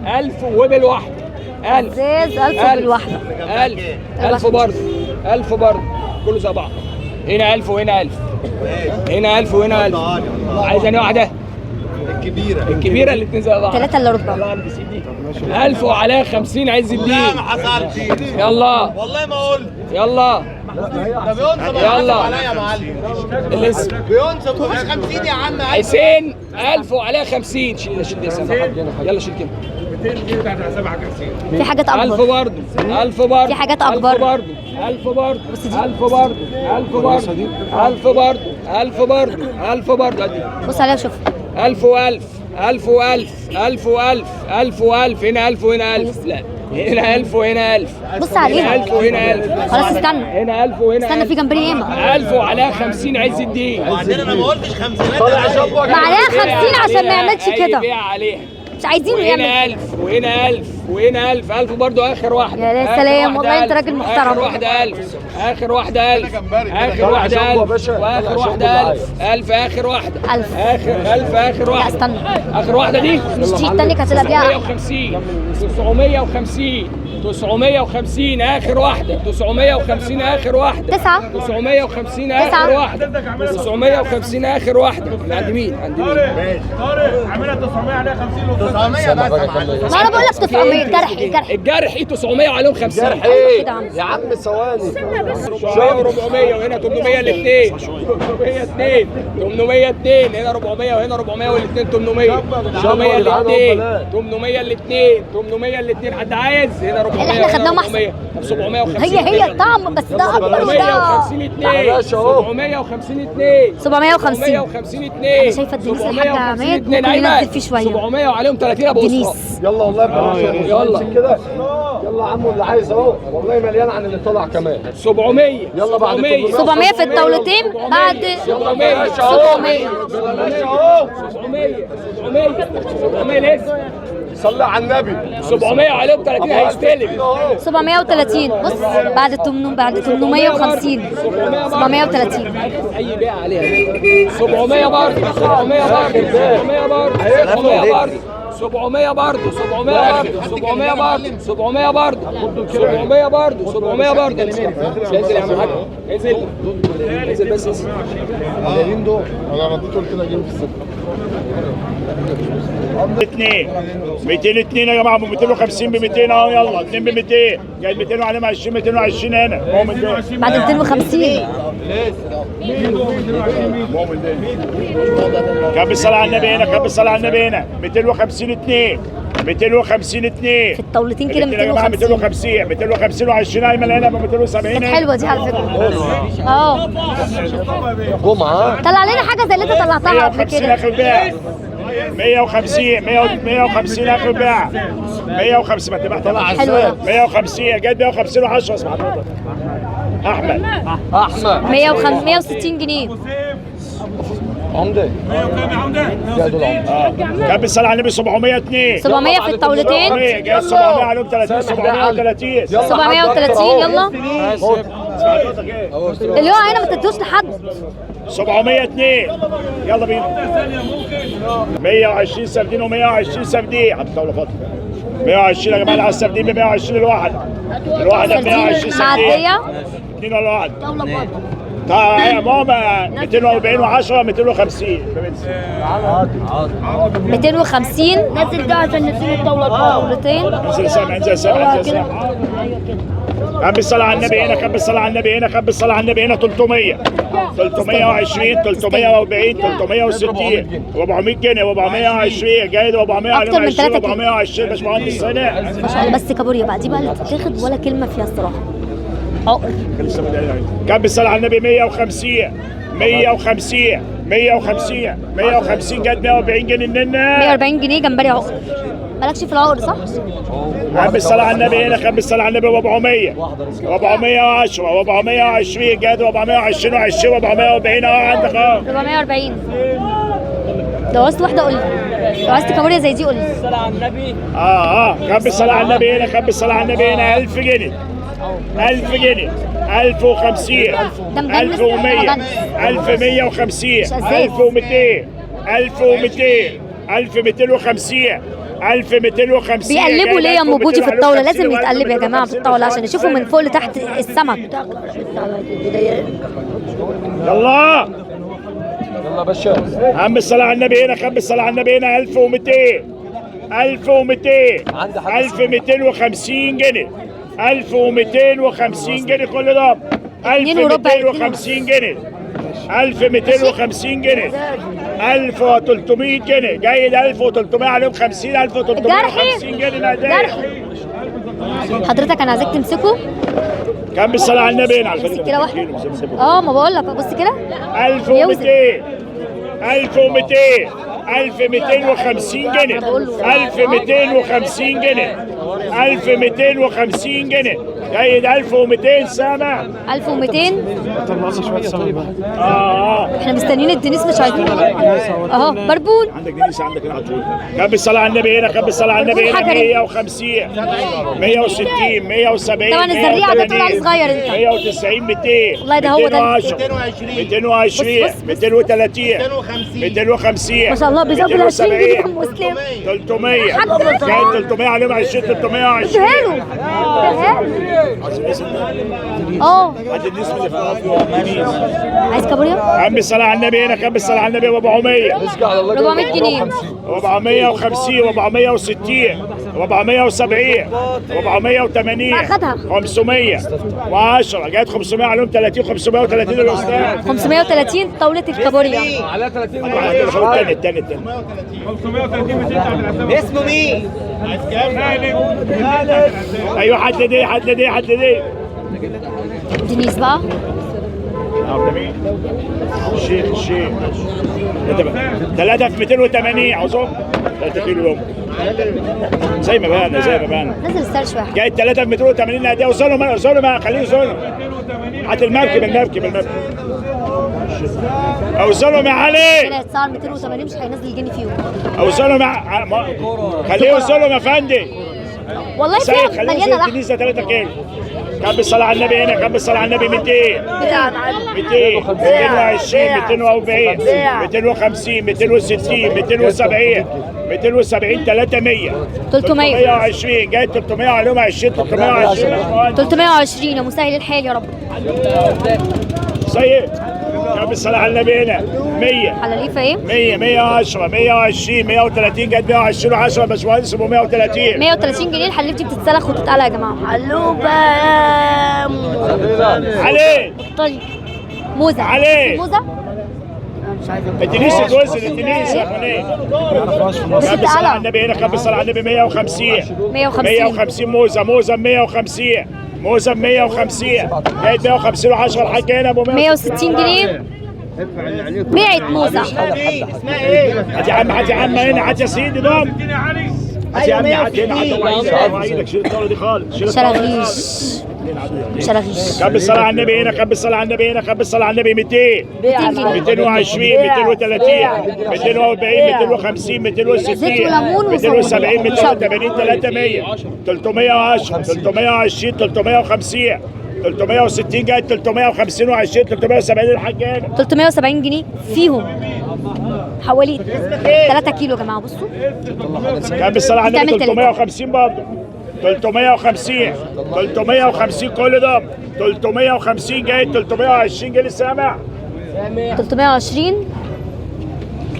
1000 وبالواحده. 1000 ازاز 1000 بالواحده. 1000 1000 برضه 1000 برضه كله زي بعض. هنا 1000 وهنا 1000. هنا 1000 وهنا 1000. عايز انهي واحده؟ الكبيره الاثنين زي بعض. 3 الا ربع. 1000 وعليها 50 عز الدين. لا ما حصلش. يلا والله ما قلت. يلا ده بينصب يلا. عليا يا معلم. الاسم بينصب مفيش 50 يا عم. حسين 1000 وعليها 50. شيل شيل يا سامح. يلا شيل كده. 200 جنيه بتاعت حسابها 50. في حاجات 1000 اكبر. برضه 1000 برضه في حاجات أكبر. 1000 برضه 1000 برضه 1000 برضه 1000 برضه 1000 برضه 1000 برضه 1000 برضه. بص عليها وشوف. 1000 و1000 1000 و1000 1000 و1000 1000 و1000. هنا 1000 وهنا 1000. لا هنا 1000 وهنا 1000. بص عليها. هنا 1000 وهنا 1000. خلاص استنى. هنا 1000 وهنا 1000. استنى في جمبري ياما. 1000 وعليها 50 عز الدين. وبعدين انا ما قلتش 50. ما عليها 50 عشان ما يعملش كده. بيع عليها. مش عايزينه يعمل. وهنا 1000 وهنا 1000 وهنا 1000. 1000 برضه اخر واحده. يا سلام والله انت راجل محترم. اخر واحده 1000. اخر واحده 1000. اخر واحده 1000 واخر واحده 1000. 1000 اخر واحده. 1000. اخر 1000 اخر واحده. لا استنى. اخر واحده دي مش دي التانية كانت هتبقى بيها. 950 950 950 اخر واحده. 950 اخر واحده. 9. 950 اخر واحده. 950 اخر واحده. عند مين؟ عند مين؟ طارق عاملها 900 عليها 50 900 بس يا معلم. ما انا بقول لك 900. الجرح الجرحي 900 وعليهم 50. كده يا عم. يا عم ثواني. 400 وهنا 800 الاثنين. 802 802 هنا 400 وهنا 400 والاثنين 800. 800 الاثنين 800 الاثنين 800 الاثنين. حد عايز؟ هنا 400 اللي احنا خدناهم احسن. 750. هي الطعم بس ده اكبر وده 750 اثنين 750 اثنين 750. 750 اثنين. انا شايفه الدنيس الحاج عماد ممكن ينزل فيه شويه. 700 وعليهم 30 ابو دنيس. اسراء. يلا والله بلاش. يلا. كده. يلا يا عم اللي عايز اهو والله مليان عن اللي طلع كمان. 700 يلا بعد 700 في الطاولتين بعد 700 700. 700 700 لسه. صلي على النبي. 700 عليهم 30 هيستلم. 730. بص بعد 800 بعد 850. 730. اي بيع عليها. 700 برضه 700 برضه 700 برضه 700 برضه 700 برضه 700 برضه 700 برضه 700 برضه 700 برضه 700 برضه. انزل يا عم الحاج انزل. انزل بس انزل. اليمين دول انا رديت قلت لك جيب في السكه. 200 202 يا جماعه. 250 ب 200 اهو. يلا 2 ب 200 جاي 200 وعليهم 20 220 هنا. مؤمن ده بعد 250. مؤمن ده كم الصلاه على النبي هنا. كم الصلاه على النبي هنا. 250 2 250 2 في الطاولتين كده يا جماعه 250. 250 و20 ايمن هنا ب 270 كانت هنا. حلوه دي على فكره. اه جمعه. طلع لنا حاجه زي اللي انت طلعتها قبل 150 كده. اخر بيع. 150 150 اخر بيع. 150 ما تبقى طلع حلو ده. 150 جايب 150 و10 اسمع احمد. 160 جنيه. عمده. يا دول عمده. كم الصلاه على النبي. 702 700 في الطاولتين. 700 جاي 700 عليهم 30 730 730 يلا. اللي هو هنا ما تدوش لحد. 702 يلا بينا. 120 سردين و120 سردين. حط الطاوله فاضيه. 120 يا جماعه على السردين ب 120 الواحده. الواحده ب 120 سردين. معديه. 2 ولا واحد. طيب يا ماما 240 و10 250. 250. نزل ده عشان نسيب الطاولتين. انزل سامع انزل سامع انزل سامع. كم الصلاة على النبي هنا. كم الصلاة على النبي هنا. كم الصلاة على النبي هنا. 300 320 340 360 400 جنيه 420 جايد 400 أكتر من 3 كيلو. 420 باشمهندس هنا. ما شاء الله. بس كابوريا بقى دي بقى اللي تتاخد ولا كلمه فيها الصراحه. عقر. كم الصلاة على النبي. 150 150 150 150 جد 140 جنيه لنا. 140 جنيه جمبري عقر. مالكش في العقر صح؟ كم الصلاة على النبي هنا. كم الصلاة على النبي. 400 410 420 جد 420 و20 440 اهو عندك اهو. 440. لو عايز واحده قول لي. لو عايز كابوريا زي دي قول لي. الصلاة على النبي. كم الصلاة على النبي هنا. كم الصلاة على النبي هنا. 1000 جنيه 1000 جنيه 1050 ده مجنس. 1100 1150 1200 1200 1250 1250 بيقلبوا ليه يا ام بودي في الطاوله؟ لازم يتقلب يا جماعه في الطاوله عشان يشوفوا من فوق لتحت السمك. يلا يلا يا باشا. عم الصلاة على النبي هنا، خبي الصلاة على النبي هنا. 1200 1250 جنيه 1250 جنيه كل ده. 1250 جنيه 1250 جنيه 1300 جنيه جاي ده 1300 عليهم 50 1350 جنيه الهدايا. حضرتك انا عايزاك تمسكه. كم بالصلاة على النبي هنا على امسك فكرة كده واحده. ما بقول لك بص كده. 1200 1250 جنيه 1250 جنيه 1250 جنيه جاي ده 1200 سامع. 1200. احنا مستنيين الدنيس مش عايزين اهو بربون. عندك دنيس عندك هنا على طول. كم بالصلاة على النبي هنا، كم بالصلاة على النبي هنا. 150 160 170 طبعا الزريعه ده طول عليه صغير انت. 190 200 والله ده هو ده. 220 230 250 ما شاء الله بيزود 20 جنيه يا مسلم. 300 جاي 300 عليهم 20 320. اديها له اديها له. هات الاسم اللي في عايز كابوريا؟ عم الصلاة على النبي هنا، كم بالصلاة على النبي. 400 400 جنيه 450 460 470 480 أخدها. 510 جايت 500 عليهم 30 530 الاستاذ. 530 طاولة الكابوريا. على 30 الثاني اسمه مين؟ ايوه حد دي دينيس بقى. الشيخ 3 في 280 عاوزهم 3 كيلو يوم زي ما بان نزل السعر شويه. جاي 3 في 280 هديه. وصلوا ما خليه يوصلوا. هات المركب اوصلوا مع علي. كده السعر 280 مش هينزل جنيه فيهم. اوصلوا خليه يوصلوا يا فندم. والله سيد فيها خليه مليانه يوصلوا لحم. الدنيسه 3 كيلو. كم بالصلاة على النبي هنا، كم بالصلاة على النبي. 200 220 240 250 260 270 300 320 جاي 300 عليهم 20 320 320 يا مسهل الحال يا رب. سيد كم بالصلاة على النبي هنا. 100 حلاليفه ايه؟ 100 110 120 130 جت 120 10 يا باشمهندس 730 130 جنيه. الحليب دي بتتسلخ وتتقلى يا جماعه. حلوبه علي. طيب موزه. علي. موزه. الدنيس توزن الدنيس يا اخواني. كم بالصلاة على النبي هنا، كم بالصلاة على النبي. 150 150 موزة 150 موزة 150 جايت 150 و10 الحاج هنا ابو 160 جنيه. 100 موزه. اسمها ايه؟ هات يا عم هنا. هات يا سيدي ضم. هات يا عم هات هنا. هات ايدك شيل الطاوله دي خالص. شراغيش. كم بالصلاة على النبي هنا، كم بالصلاة على النبي هنا، كم بالصلاة على النبي. 200 220 230 240 250 260 270 280 300 310 320 350 360 جاي 350 و20 370 الحاج هنا. 370 جنيه فيهم حوالي 3 كيلو يا جماعه. بصوا كم بالصلاة على النبي. 350 برضه 350 كل ده 350 جاي 320 جنيه السامع. 320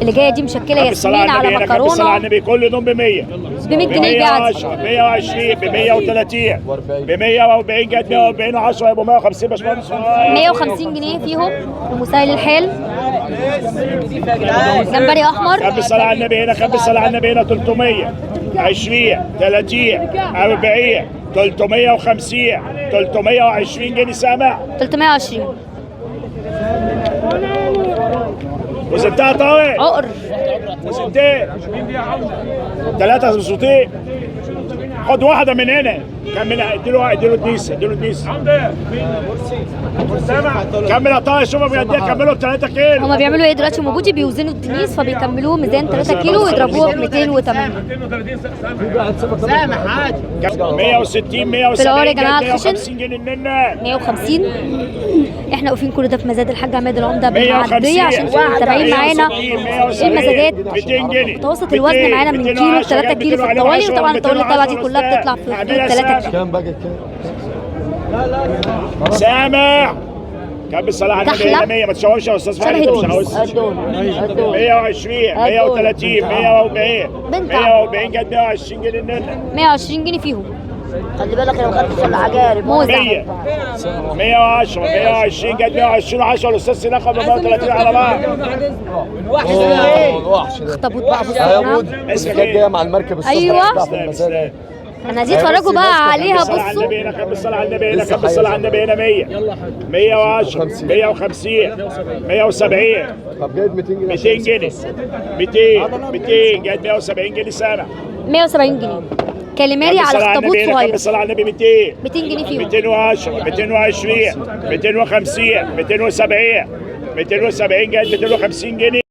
اللي جايه دي مشكله ياسمين على بالصلاة على مكرونه النبي كل دول ب 100 ب 100 جنيه البيعه دي. 120 ب 130 ب 140 جت 140 و10 يبقوا 150 باشمهندس. 150 جنيه فيهم بمسهل الحال. جمبري احمر. كم بالصلاة على النبي هنا، كم بالصلاة على النبي هنا. 300 20 30 40 350 320 جنيه سامع. 320 وزدتها طاوع عقر. وزدتين 3 صوتين. خد واحدة من هنا. كمل اديله الديس كمل يا طه شوفهم قد ايه كملوا ب 3 كيلو. هما بيعملوا ايه دلوقتي؟ موجودي بيوزنوا الدنيس فبيكملوه ميزان 3 كيلو ويضربوها ب 280. سامح عادي 160 170 في الأول يا جماعة الخشن. 150 جنيه الننه 150. احنا واقفين كل ده في مزاد الحاج عماد العمده 150 بالمعديه عشان تبقوا متابعين معانا ايه المزادات. 200 جنيه متوسط الوزن معانا من كيلو ل 3 كيلو في الطوالي، وطبعا الطوالي الطالعه دي كلها بتطلع في حدود 3 كيلو. كام باجت كام؟ سامع كم بالصلاة على النبي هنا 100 ما تشوفش يا استاذ فهمي انت مش هنوز 120 130 140 بنت 140 جد 120 جنيه الننه 120 جنيه فيهم. خلي بالك لو خدت صلى عجارب موزه 100 110 120 جد 120 10 الاستاذ سلاح 130 على بعض. وحش ده. اخطبوط بقى بصوا يا يا جماعه. بود اللي كانت جايه مع المركب الصبح أيوة. بتاع في المزاد. انا عايزين اتفرجوا بقى عليها. بالصلاة على بصوا النبي هنا كم بالصلاة على النبي هنا كم بالصلاة على النبي هنا 100 110 150 170 طب جايب 200 جنيه 200 جنيه 200 جد 170 جنيه سنة 170 جنيه كاليماري على اخطبوط صغير. بالصلاة على النبي 200 200 جنيه فيهم. 210 220 250 270 270 جد 250 جنيه